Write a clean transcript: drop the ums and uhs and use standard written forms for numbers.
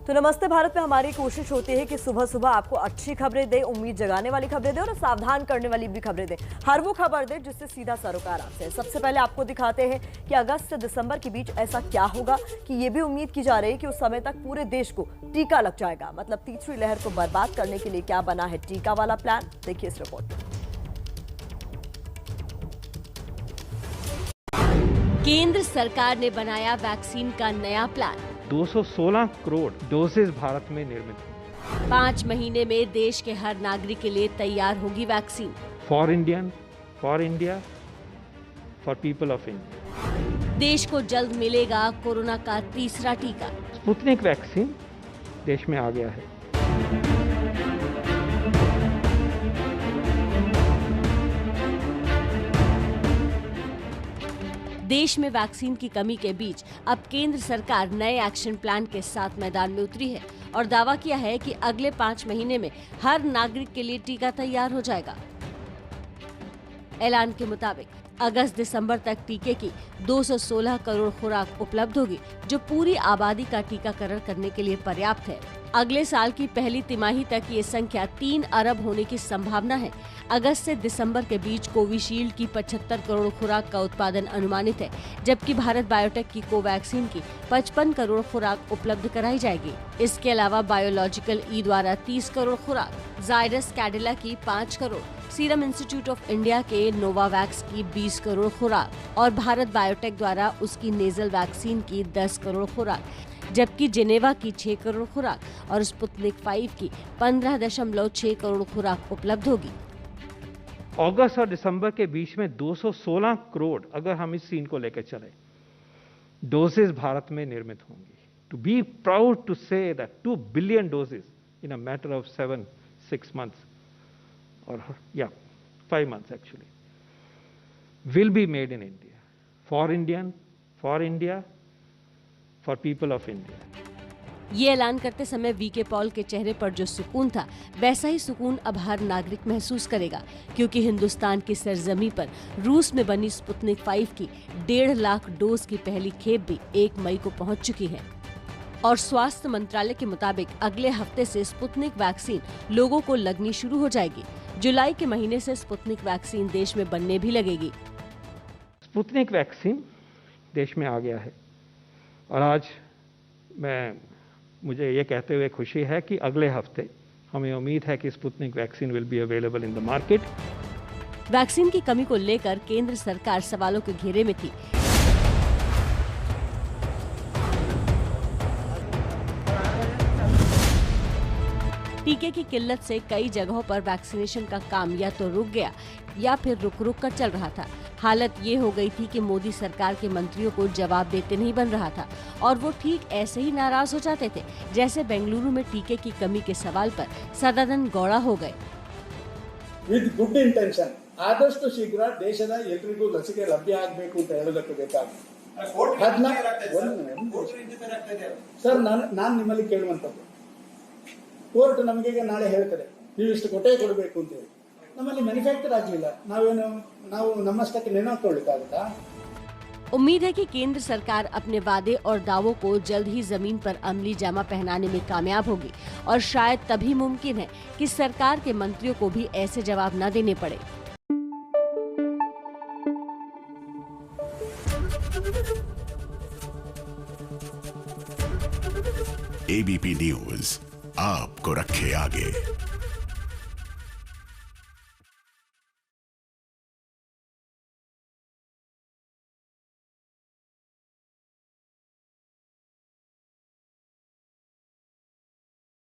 तो नमस्ते भारत में हमारी कोशिश होती है कि सुबह सुबह आपको अच्छी खबरें दे, उम्मीद जगाने वाली खबरें दे और सावधान करने वाली भी खबरें दे। हर वो खबर दे जिससे सीधा सरोकार आपसे। सबसे पहले आपको दिखाते हैं कि अगस्त से दिसंबर के बीच ऐसा क्या होगा कि ये भी उम्मीद की जा रही है कि उस समय तक पूरे देश को टीका लग जाएगा। मतलब तीसरी लहर को बर्बाद करने के लिए क्या बना है टीका वाला प्लान, देखिए इस रिपोर्ट में। केंद्र सरकार ने बनाया वैक्सीन का नया प्लान। 216 करोड़ डोजेज भारत में निर्मित हैं। 5 महीने में देश के हर नागरिक के लिए तैयार होगी vaccine. For Indian, for India, for people of India. देश को जल्द मिलेगा कोरोना का तीसरा टीका। स्पुतनिक वैक्सीन देश में आ गया है। देश में वैक्सीन की कमी के बीच अब केंद्र सरकार नए एक्शन प्लान के साथ मैदान में उतरी है और दावा किया है कि अगले 5 महीने में हर नागरिक के लिए टीका तैयार हो जाएगा। ऐलान के मुताबिक अगस्त दिसंबर तक टीके की 216 करोड़ खुराक उपलब्ध होगी, जो पूरी आबादी का टीकाकरण करने के लिए पर्याप्त है। अगले साल की पहली तिमाही तक ये संख्या 3 अरब होने की संभावना है। अगस्त से दिसंबर के बीच कोविशील्ड की 75 करोड़ खुराक का उत्पादन अनुमानित है, जबकि भारत बायोटेक की कोवैक्सीन की 55 करोड़ खुराक उपलब्ध कराई जाएगी। इसके अलावा बायोलॉजिकल ई द्वारा 30 करोड़ खुराक, जायडस कैडिला की 5 crore, serum institute of India के नोवावैक्स की 20 करोड़ खुराक और भारत बायोटेक द्वारा उसकी नेजल वैक्सीन की 10 करोड़ खुराक, जबकि जेनेवा की 6 करोड़ खुराक और स्पुतनिक 5 की 15.6 करोड़ खुराक उपलब्ध होगी। अगस्त और दिसंबर के बीच में 216 करोड़ अगर हम इस सीन को लेकर चले, डोजेज भारत में निर्मित होंगी। To be proud to say that 2 billion doses in a matter of 7-6 months or 5 months actually will be made in India, for Indian, for India, for people of India. ये ऐलान करते समय वीके पॉल के चेहरे पर जो सुकून था, वैसा ही सुकून अब हर नागरिक महसूस करेगा, क्योंकि हिंदुस्तान की सरजमी पर रूस में बनी स्पुतनिक 5 की 1.5 लाख डोज की पहली खेप भी 1 मई को पहुंच चुकी है। और स्वास्थ्य मंत्रालय के मुताबिक अगले हफ्ते से स्पुतनिक वैक्सीन लोगों को लगनी शुरू हो जाएगी। जुलाई के महीने से स्पुतनिक वैक्सीन देश में बनने भी लगेगी। स्पुतनिक वैक्सीन देश में आ गया है और आज मुझे ये कहते हुए खुशी है कि अगले हफ्ते हमें उम्मीद है कि Sputnik vaccine will be available in the market. Vaccine की कमी को लेकर केंद्र सरकार सवालों के घेरे में थी। टीके की किल्लत से कई जगहों पर वैक्सीनेशन का काम या तो रुक गया या फिर रुक कर चल रहा था। हालत ये हो गई थी कि मोदी सरकार के मंत्रियों को जवाब देते नहीं बन रहा था और वो ठीक ऐसे ही नाराज हो जाते थे जैसे बेंगलुरु में टीके की कमी के सवाल पर सदानंद गौड़ा हो गए। विद गुड इंटेंशन ಆದಷ್ಟು ಶೀಘ್ರ ದೇಶದ ಎಲ್ಲರಿಗೂ ಲಸಿಕೆ ಲಭ್ಯ ಆಗಬೇಕು ಅಂತ ಹೇಳೋದಕ್ಕೆ ಬೇಕಾಗುತ್ತೆ ಸರ್ ನಾನು ನಿಮ್ಮಲ್ಲಿ ಕೇಳುವಂತದ್ದು ಕೋರ್ಟ್ ನಮಗೆ ನಾಳೆ ಹೇಳ್ತದೆ ನೀವು ಇಷ್ಟು ಕೊಡಬೇಕು ಅಂತ ಹೇಳಿ ನಮ್ಮಲ್ಲಿ ಮ್ಯಾನುಫ್ಯಾಕ್ಚರ್ ಆಗಲಿಲ್ಲ ನಾವು ನಮ್ಮಷ್ಟಕ್ಕೆ ನೆನಕೊಳ್ಳಿಕ್ಕಾಗುತ್ತಾ। उम्मीद है कि केंद्र सरकार अपने वादे और दावों को जल्द ही जमीन पर अमली जामा पहनाने में कामयाब होगी और शायद तभी मुमकिन है कि सरकार के मंत्रियों को भी ऐसे जवाब न देने पड़े। एबीपी न्यूज आपको रखे आगे।